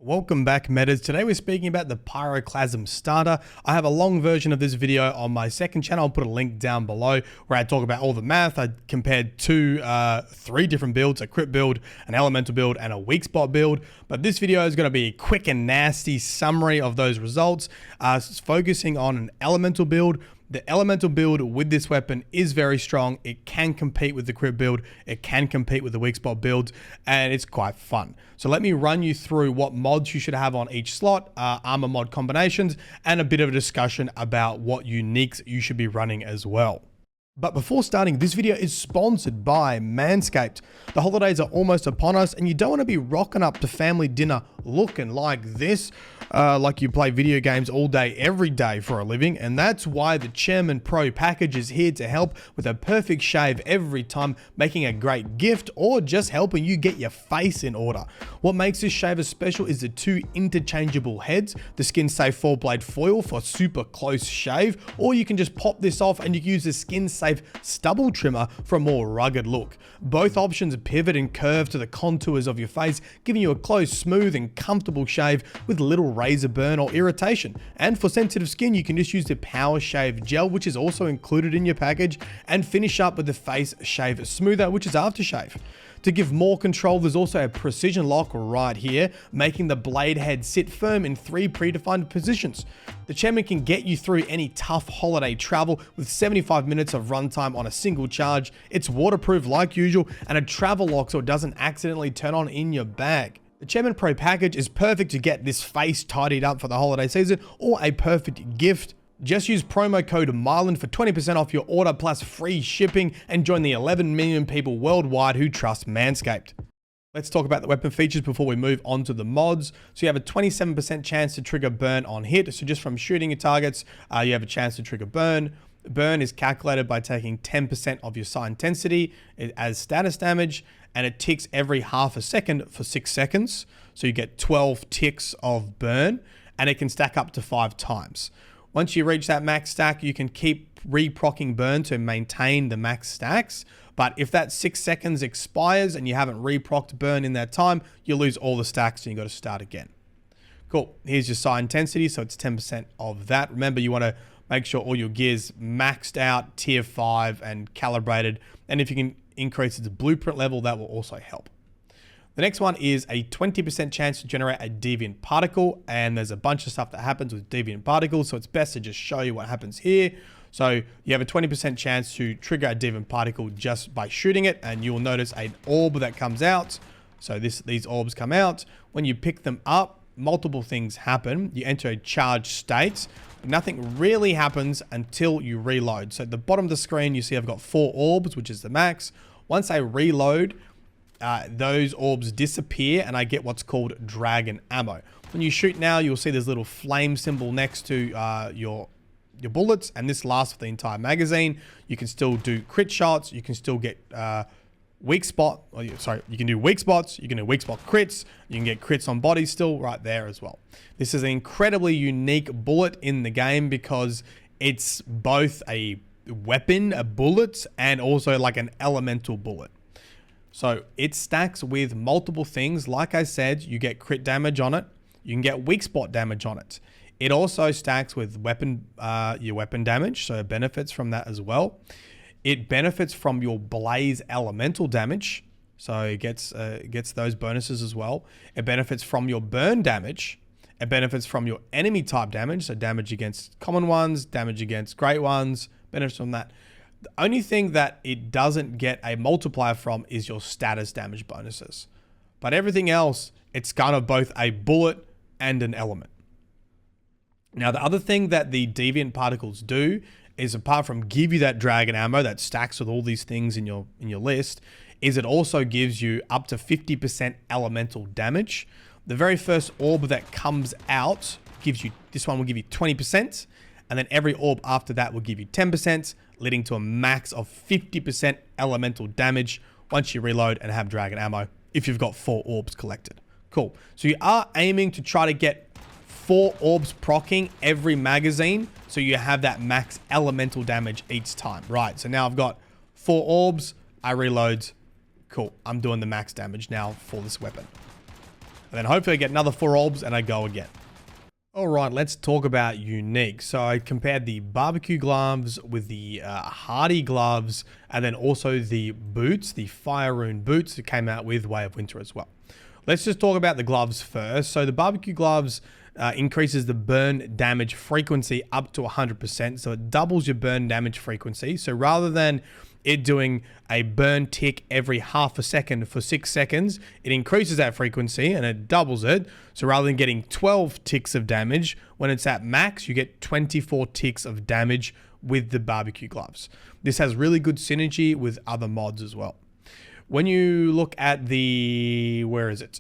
Welcome back, metas. Today we're speaking about the Pyroclasm Starter. I have a long version of this video on my second channel. I'll put a link down below where I talk about all the math. I compared three different builds, a crit build, an elemental build, and a weak spot build. But this video is going to be a quick and nasty summary of those results, focusing on an elemental build. The elemental build with this weapon is very strong. It can compete with the crit build. It can compete with the weak spot builds, and it's quite fun. So let me run you through what mods you should have on each slot, armor mod combinations, and a bit of a discussion about what uniques you should be running as well. But before starting, this video is sponsored by Manscaped. The holidays are almost upon us, and you don't want to be rocking up to family dinner looking like this, like you play video games all day, every day for a living. And that's why the Chairman Pro package is here to help with a perfect shave every time, making a great gift or just helping you get your face in order. What makes this shaver special is the two interchangeable heads, the skin safe 4-blade foil for super close shave, or you can just pop this off and you can use the skin safe stubble trimmer for a more rugged look. Both options pivot and curve to the contours of your face, giving you a close, smooth and comfortable shave with little razor burn or irritation. And for sensitive skin, you can just use the Power Shave Gel, which is also included in your package, and finish up with the Face Shave Smoother, which is aftershave. To give more control, there's also a precision lock right here, making the blade head sit firm in 3 predefined positions. The Chairman can get you through any tough holiday travel with 75 minutes of runtime on a single charge. It's waterproof like usual, and a travel lock so it doesn't accidentally turn on in your bag. The Chairman Pro package is perfect to get this face tidied up for the holiday season, or a perfect gift. Just use promo code Myelin for 20% off your order plus free shipping and join the 11 million people worldwide who trust Manscaped. Let's talk about the weapon features before we move on to the mods. So you have a 27% chance to trigger burn on hit. So just from shooting your targets, you have a chance to trigger burn. Burn is calculated by taking 10% of your psi intensity as status damage, and it ticks every half a second for 6 seconds. So you get 12 ticks of burn, and it can stack up to 5 times. Once you reach that max stack, you can keep re-procking burn to maintain the max stacks. But if that 6 seconds expires and you haven't re-procced burn in that time, you lose all the stacks and you got to start again. Cool. Here's your psi intensity, so it's 10% of that. Remember, you want to make sure all your gear's maxed out, tier 5 and calibrated. And if you can increase its blueprint level, that will also help. The next one is a 20% chance to generate a deviant particle, and there's a bunch of stuff that happens with deviant particles, so it's best to just show you what happens here. So you have a 20% chance to trigger a deviant particle just by shooting it, and you'll notice an orb that comes out. So these orbs come out. When you pick them up, multiple things happen. You enter a charged state, but nothing really happens until you reload. So at the bottom of the screen, you see I've got 4 orbs, which is the max. Once I reload, those orbs disappear and I get what's called dragon ammo. When you shoot now, you'll see this little flame symbol next to your bullets, and this lasts for the entire magazine. You can still do crit shots. You can still get weak spot. You can do weak spots. You can do weak spot crits. You can get crits on bodies still right there as well. This is an incredibly unique bullet in the game because it's both a weapon, a bullet, and also like an elemental bullet. So it stacks with multiple things. Like I said, you get crit damage on it. You can get weak spot damage on it. It also stacks with your weapon damage, so it benefits from that as well. It benefits from your blaze elemental damage, so it gets those bonuses as well. It benefits from your burn damage. It benefits from your enemy type damage, so damage against common ones, damage against great ones, benefits from that. The only thing that it doesn't get a multiplier from is your status damage bonuses. But everything else, it's kind of both a bullet and an element. Now, the other thing that the deviant particles do is, apart from give you that dragon ammo that stacks with all these things in your list, is it also gives you up to 50% elemental damage. The very first orb that comes out gives you, this one will give you 20%, and then every orb after that will give you 10%, leading to a max of 50% elemental damage once you reload and have dragon ammo if you've got 4 orbs collected. Cool. So you are aiming to try to get 4 orbs proccing every magazine, so you have that max elemental damage each time. Right, so now I've got 4 orbs, I reload. Cool, I'm doing the max damage now for this weapon. And then hopefully I get another 4 orbs and I go again. All right, let's talk about unique. So I compared the barbecue gloves with the hardy gloves, and then also the boots, the fire rune boots that came out with Way of Winter as well. Let's just talk about the gloves first. So the barbecue gloves increases the burn damage frequency up to 100%. So it doubles your burn damage frequency. So rather than it doing a burn tick every half a second for 6 seconds, it increases that frequency and it doubles it. So rather than getting 12 ticks of damage, when it's at max, you get 24 ticks of damage with the barbecue gloves. This has really good synergy with other mods as well. When you look at the,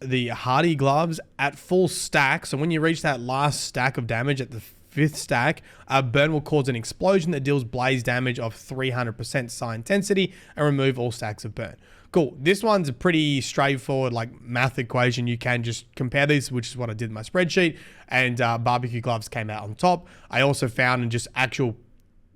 the hardy gloves at full stack, so when you reach that last stack of damage at the 5th stack, a burn will cause an explosion that deals blaze damage of 300% psi intensity and remove all stacks of burn. Cool. This one's a pretty straightforward like math equation. You can just compare these, which is what I did in my spreadsheet, and barbecue gloves came out on top. I also found in just actual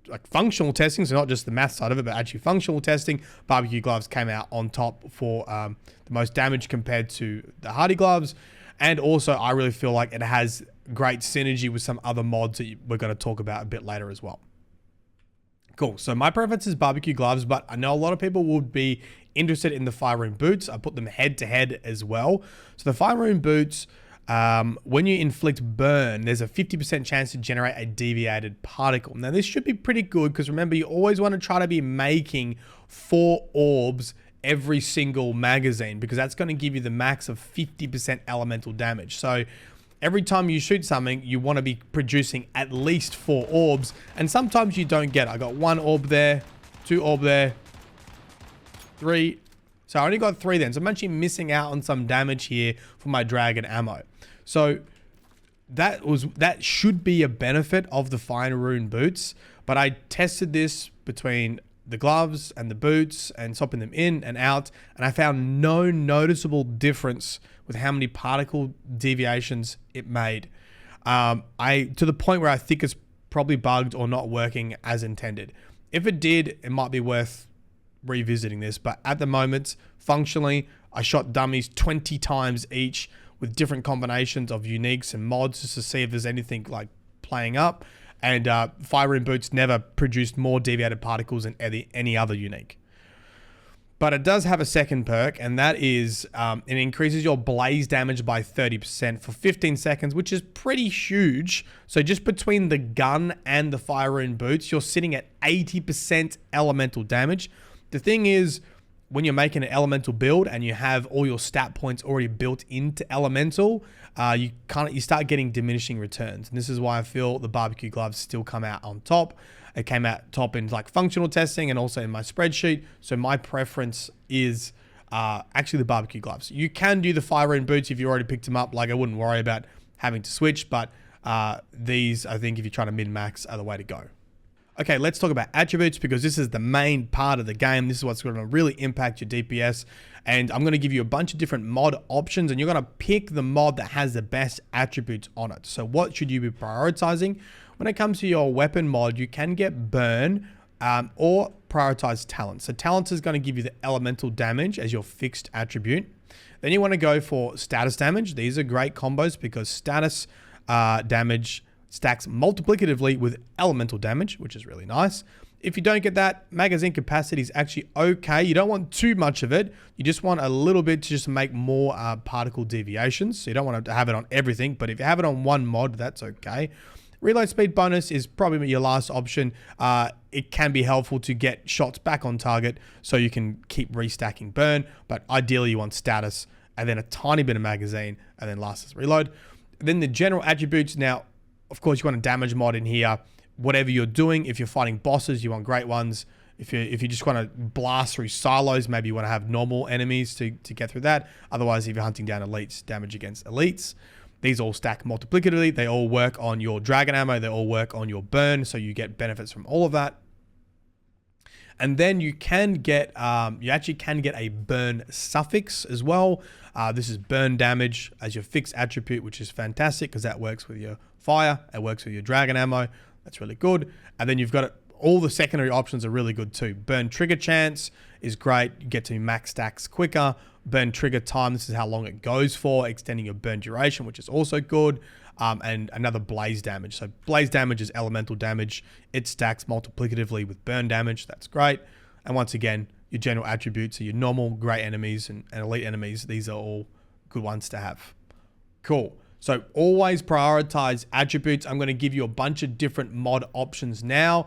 like functional testing, so not just the math side of it, but actually functional testing, barbecue gloves came out on top for the most damage compared to the hardy gloves. And also I really feel like it has great synergy with some other mods that we're going to talk about a bit later as well. Cool. So my preference is barbecue gloves, but I know a lot of people would be interested in the fire rune boots. I put them head to head as well. So the fire rune boots, when you inflict burn, there's a 50% chance to generate a deviated particle. Now this should be pretty good because remember, you always want to try to be making 4 orbs every single magazine because that's going to give you the max of 50% elemental damage. So every time you shoot something, you want to be producing at least 4 orbs, and sometimes you don't get it. I got 1 orb there, 2 orb there, 3. So I only got 3 then. So I'm actually missing out on some damage here for my dragon ammo. So that should be a benefit of the fire rune boots, but I tested this between the gloves and the boots and swapping them in and out, and I found no noticeable difference with how many particle deviations it made. To the point where I think it's probably bugged or not working as intended. If it did, it might be worth revisiting this, but at the moment, functionally, I shot dummies 20 times each with different combinations of uniques and mods just to see if there's anything like playing up. And fire rune boots never produced more deviated particles than any other unique. But it does have a second perk, and that is it increases your blaze damage by 30% for 15 seconds, which is pretty huge. So just between the gun and the fire rune boots, you're sitting at 80% elemental damage. The thing is, when you're making an elemental build and you have all your stat points already built into elemental, you start getting diminishing returns. And this is why I feel the barbecue gloves still come out on top. It came out top in like functional testing and also in my spreadsheet. So my preference is actually the barbecue gloves. You can do the fire rune boots if you already picked them up. Like I wouldn't worry about having to switch, but these, I think if you're trying to min-max, are the way to go. Okay, let's talk about attributes because this is the main part of the game. This is what's going to really impact your DPS. And I'm going to give you a bunch of different mod options and you're going to pick the mod that has the best attributes on it. So what should you be prioritizing? When it comes to your weapon mod, you can get burn or prioritize talent. So talent is going to give you the elemental damage as your fixed attribute. Then you want to go for status damage. These are great combos because status damage stacks multiplicatively with elemental damage, which is really nice. If you don't get that, magazine capacity is actually okay. You don't want too much of it. You just want a little bit to just make more particle deviations. So you don't want to have it on everything, but if you have it on one mod, that's okay. Reload speed bonus is probably your last option. It can be helpful to get shots back on target so you can keep restacking burn, but ideally you want status and then a tiny bit of magazine and then last is reload. Then the general attributes. Now, of course, you want a damage mod in here. Whatever you're doing, if you're fighting bosses, you want great ones. If you just want to blast through silos, maybe you want to have normal enemies to get through that. Otherwise, if you're hunting down elites, damage against elites. These all stack multiplicatively. They all work on your dragon ammo. They all work on your burn, so you get benefits from all of that. And then you can get, you actually can get a burn suffix as well. This is burn damage as your fixed attribute, which is fantastic because that works with your fire. It works with your dragon ammo. That's really good. And then you've got all the secondary options are really good too. Burn trigger chance is great. You get to max stacks quicker. burn trigger time. This is how long it goes for, extending your burn duration, which is also good. And another blaze damage. So blaze damage is elemental damage. It stacks multiplicatively with burn damage. That's great. And once again, your general attributes are your normal, great enemies and elite enemies. These are all good ones to have. Cool. So always prioritize attributes. I'm going to give you a bunch of different mod options now,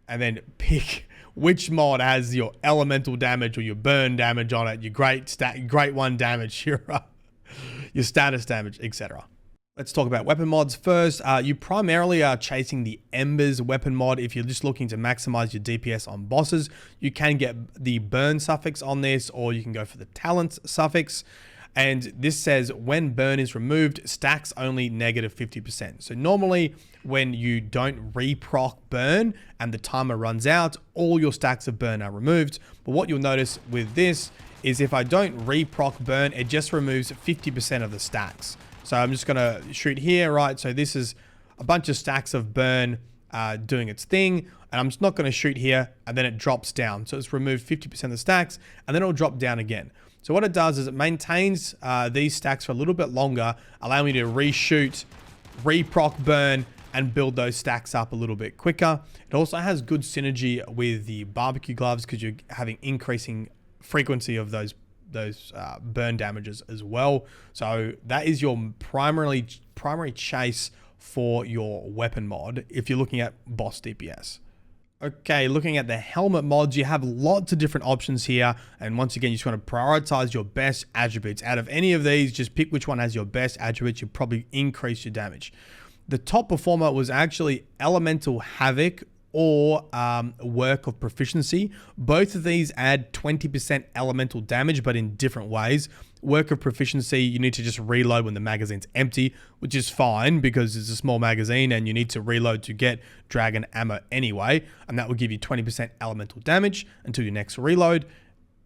and then pick which mod has your elemental damage or your burn damage on it, your great one damage, your status damage, etc. Let's talk about weapon mods first. You primarily are chasing the Embers weapon mod. If you're just looking to maximize your DPS on bosses, you can get the burn suffix on this, or you can go for the talents suffix. And this says when burn is removed, stacks only negative 50%. So normally when you don't reproc burn and the timer runs out, all your stacks of burn are removed. But what you'll notice with this is if I don't reproc burn, it just removes 50% of the stacks. So I'm just gonna shoot here, right? So this is a bunch of stacks of burn doing its thing. And I'm just not gonna shoot here, and then it drops down. So it's removed 50% of the stacks, and then it'll drop down again. So what it does is it maintains these stacks for a little bit longer, allowing me to reshoot, reproc burn, and build those stacks up a little bit quicker. It also has good synergy with the barbecue gloves because you're having increasing frequency of those burn damages as well. So that is your primary chase for your weapon mod if you're looking at boss DPS. Okay, looking at the helmet mods, you have lots of different options here. And once again, you just want to prioritize your best attributes. Out of any of these, just pick which one has your best attributes. You'll probably increase your damage. The top performer was actually Elemental Havoc or Work of Proficiency. Both of these add 20% elemental damage, but in different ways. Work of Proficiency, you need to just reload when the magazine's empty, which is fine because it's a small magazine and you need to reload to get dragon ammo anyway, and that will give you 20% elemental damage until your next reload.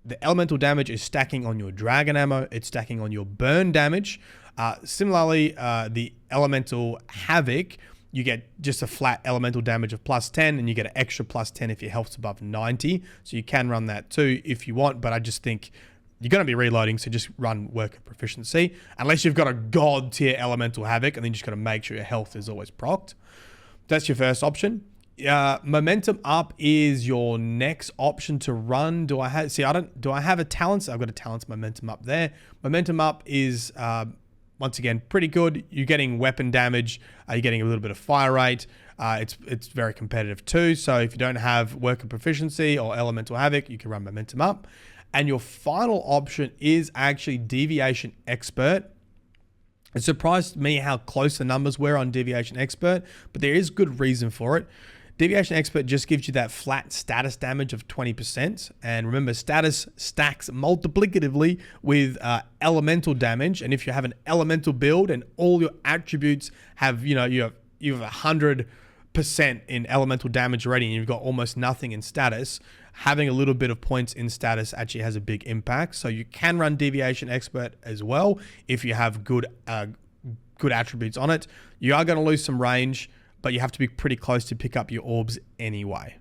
The elemental damage is stacking on your dragon ammo, it's stacking on your burn damage. Similarly, the Elemental Havoc, you get just a flat elemental damage of +10, and you get an extra +10 if your health's above 90. So you can run that too if you want, but I just think you're going to be reloading, so just run Work of Proficiency. Unless you've got a god tier Elemental Havoc, and then you just got to make sure your health is always procced. That's your first option. Momentum Up is your next option to run. Do I have a talents? I've got a talents Momentum Up there. Momentum Up is once again pretty good. You're getting weapon damage, you're getting a little bit of fire rate. It's very competitive too. So if you don't have Work of Proficiency or Elemental Havoc, you can run Momentum Up. And your final option is actually Deviation Expert. It surprised me how close the numbers were on Deviation Expert, but there is good reason for it. Deviation Expert just gives you that flat status damage of 20%. And remember, status stacks multiplicatively with elemental damage. And if you have an elemental build and all your attributes have, you have 100% in elemental damage already, and you've got almost nothing in status, having a little bit of points in status actually has a big impact. So you can run Deviation Expert as well if you have good attributes on it. You are going to lose some range, but you have to be pretty close to pick up your orbs anyway.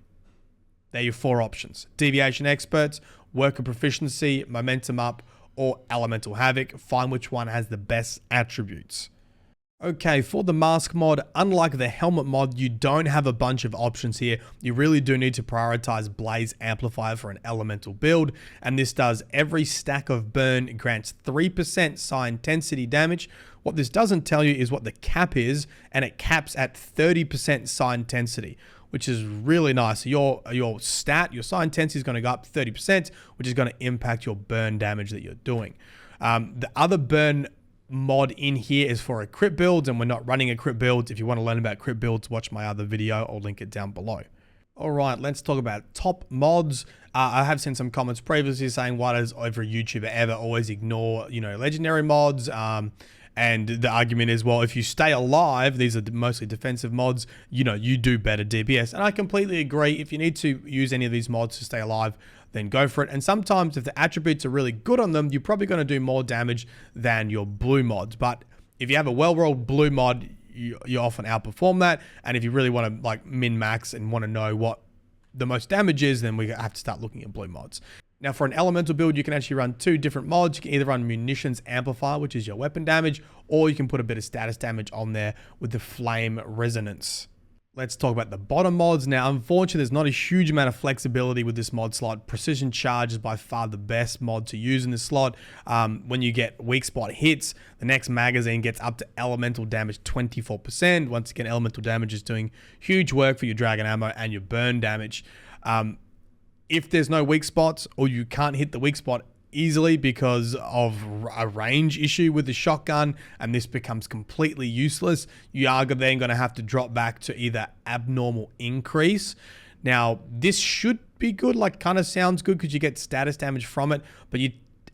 They're your 4 options: Deviation Experts, Work of Proficiency, Momentum Up, or Elemental Havoc. Find which one has the best attributes. Okay, for the mask mod, unlike the helmet mod, you don't have a bunch of options here. You really do need to prioritize Blaze Amplifier for an elemental build, and this does every stack of burn grants 3% psi intensity damage. What this doesn't tell you is what the cap is, and it caps at 30% psi intensity, which is really nice. Your psi intensity is going to go up 30%, which is going to impact your burn damage that you're doing. The other burn mod in here is for a crit build, and we're not running a crit build. If you want to learn about crit builds, watch my other video. I'll link it down below. All right, let's talk about top mods. I have seen some comments previously saying, why does every YouTuber ever always ignore, legendary mods? And the argument is, well, if you stay alive, these are mostly defensive mods, you do better DPS. And I completely agree. If you need to use any of these mods to stay alive, then go for it. And sometimes if the attributes are really good on them, you're probably going to do more damage than your blue mods. But if you have a well-rolled blue mod, you often outperform that. And if you really want to min-max and want to know what the most damage is, then we have to start looking at blue mods. Now for an elemental build, you can actually run two different mods. You can either run Munitions Amplifier, which is your weapon damage, or you can put a bit of status damage on there with the Flame Resonance. Let's talk about the bottom mods. Now, unfortunately, there's not a huge amount of flexibility with this mod slot. Precision Charge is by far the best mod to use in this slot. When you get weak spot hits, the next magazine gets up to elemental damage 24%. Once again, elemental damage is doing huge work for your dragon ammo and your burn damage. If there's no weak spots, or you can't hit the weak spot easily because of a range issue with the shotgun, and this becomes completely useless, you are then going to have to drop back to either abnormal increase. Now, this should be good, like kind of sounds good because you get status damage from it,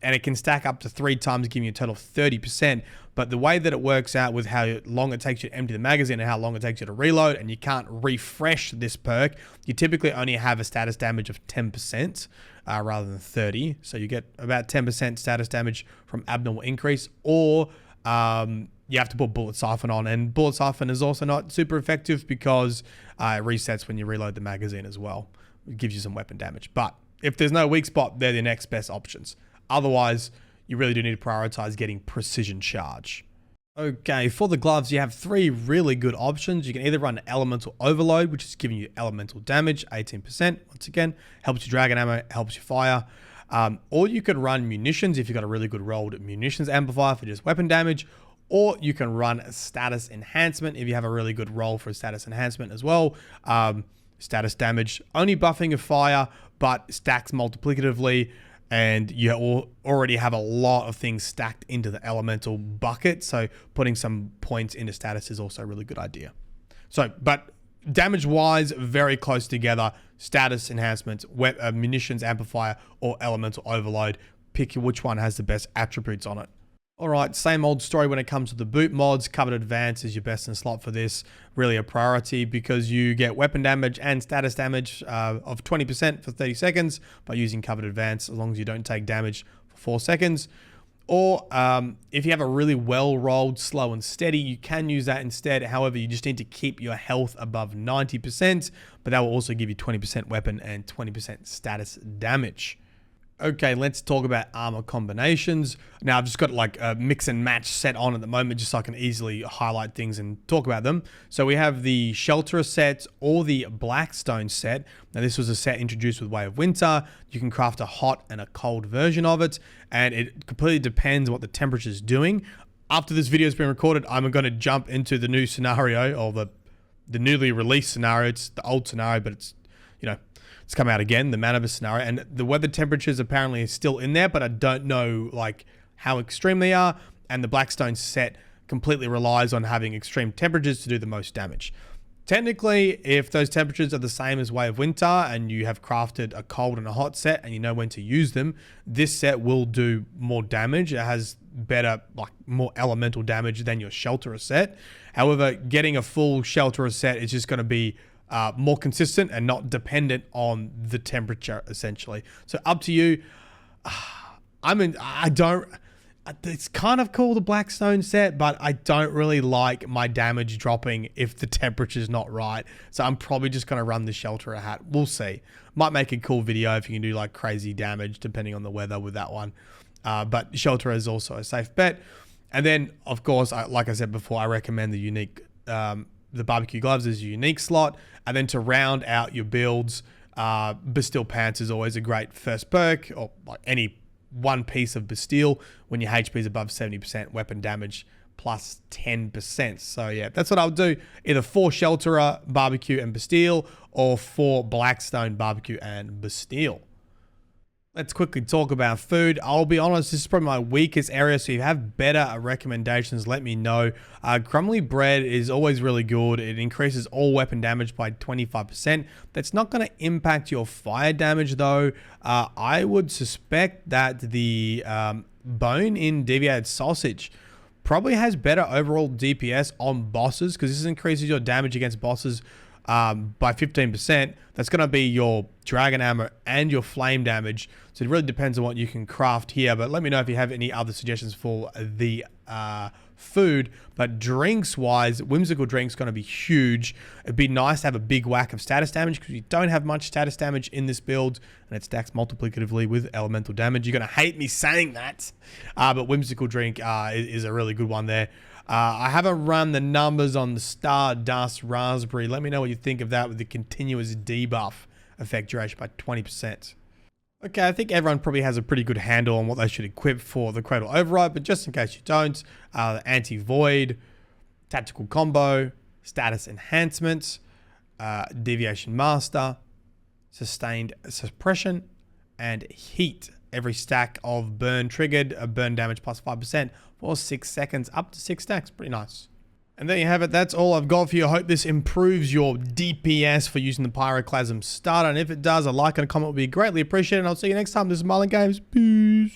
and it can stack up to 3 times, giving you a total of 30%. But the way that it works out with how long it takes you to empty the magazine and how long it takes you to reload, and you can't refresh this perk, you typically only have a status damage of 10% rather than 30. So you get about 10% status damage from abnormal increase, or you have to put Bullet Siphon on. And Bullet Siphon is also not super effective because it resets when you reload the magazine as well. It gives you some weapon damage. But if there's no weak spot, they're the next best options. Otherwise, you really do need to prioritize getting Precision Charge. Okay, for the gloves, you have 3 really good options. You can either run Elemental Overload, which is giving you elemental damage, 18%. Once again, helps your dragon ammo, helps your fire. Or you could run Munitions if you've got a really good rolled Munitions Amplifier for just weapon damage. Or you can run Status Enhancement if you have a really good roll for Status Enhancement as well. Status damage, only buffing your fire, but stacks multiplicatively. And you already have a lot of things stacked into the elemental bucket. So putting some points into status is also a really good idea. So, but damage-wise, very close together. Status enhancements, munitions amplifier, or elemental overload. Pick which one has the best attributes on it. All right, same old story when it comes to the boot mods. Covered Advance is your best in slot for this. Really a priority because you get weapon damage and status damage of 20% for 30 seconds by using Covered Advance, as long as you don't take damage for 4 seconds. Or if you have a really well-rolled, slow and steady, you can use that instead. However, you just need to keep your health above 90%, but that will also give you 20% weapon and 20% status damage. Okay, let's talk about armor combinations. Now, I've just got like a mix and match set on at the moment, just so I can easily highlight things and talk about them. So we have the Shelterer set or the Blackstone set. Now, this was a set introduced with Way of Winter. You can craft a hot and a cold version of it, and it completely depends what the temperature is doing. After this video has been recorded, I'm going to jump into the new scenario, or the newly released scenario. It's the old scenario, but it's, you know, it's come out again, the Manibus scenario, and the weather temperatures apparently are still in there, but I don't know like how extreme they are. And the Blackstone set completely relies on having extreme temperatures to do the most damage. Technically, if those temperatures are the same as Way of Winter and you have crafted a cold and a hot set and you know when to use them, this set will do more damage. It has better, like more elemental damage than your Shelterer set. However, getting a full Shelterer set is just going to be more consistent and not dependent on the temperature, essentially. So up to you. It's kind of cool, the Blackstone set, but I don't really like my damage dropping if the temperature's not right. So I'm probably just going to run the Shelterer hat. We'll see. Might make a cool video if you can do like crazy damage depending on the weather with that one. But Shelterer is also a safe bet. And then, of course, like I said before, I recommend the unique, the barbecue gloves is a unique slot. And then to round out your builds, Bastille Pants is always a great first perk, or like any one piece of Bastille when your HP is above 70% weapon damage plus 10%. So yeah, that's what I'll do. Either 4 Shelterer, Barbecue and Bastille, or 4 Blackstone, Barbecue and Bastille. Let's quickly talk about food. I'll be honest, this is probably my weakest area, so if you have better recommendations, let me know. Crumbly bread is always really good. It increases all weapon damage by 25%. That's not going to impact your fire damage, though. I would suspect that the bone in Deviated Sausage probably has better overall DPS on bosses, because this increases your damage against bosses by 15%. That's going to be your dragon ammo and your flame damage. So it really depends on what you can craft here. But let me know if you have any other suggestions for the food, but drinks-wise, Whimsical Drink's going to be huge. It'd be nice to have a big whack of status damage because you don't have much status damage in this build, and it stacks multiplicatively with elemental damage. You're going to hate me saying that, but Whimsical Drink is a really good one there. I haven't run the numbers on the Stardust Raspberry. Let me know what you think of that with the continuous debuff effect duration by 20%. Okay, I think everyone probably has a pretty good handle on what they should equip for the Cradle Override, but just in case you don't, the Anti-Void, Tactical Combo, Status Enhancement, Deviation Master, Sustained Suppression, and Heat. Every stack of burn triggered, a burn damage plus 5% for 6 seconds, up to 6 stacks. Pretty nice. And there you have it. That's all I've got for you. I hope this improves your DPS for using the Pyroclasm Starter. And if it does, a like and a comment would be greatly appreciated. And I'll see you next time. This is Myelin Games. Peace.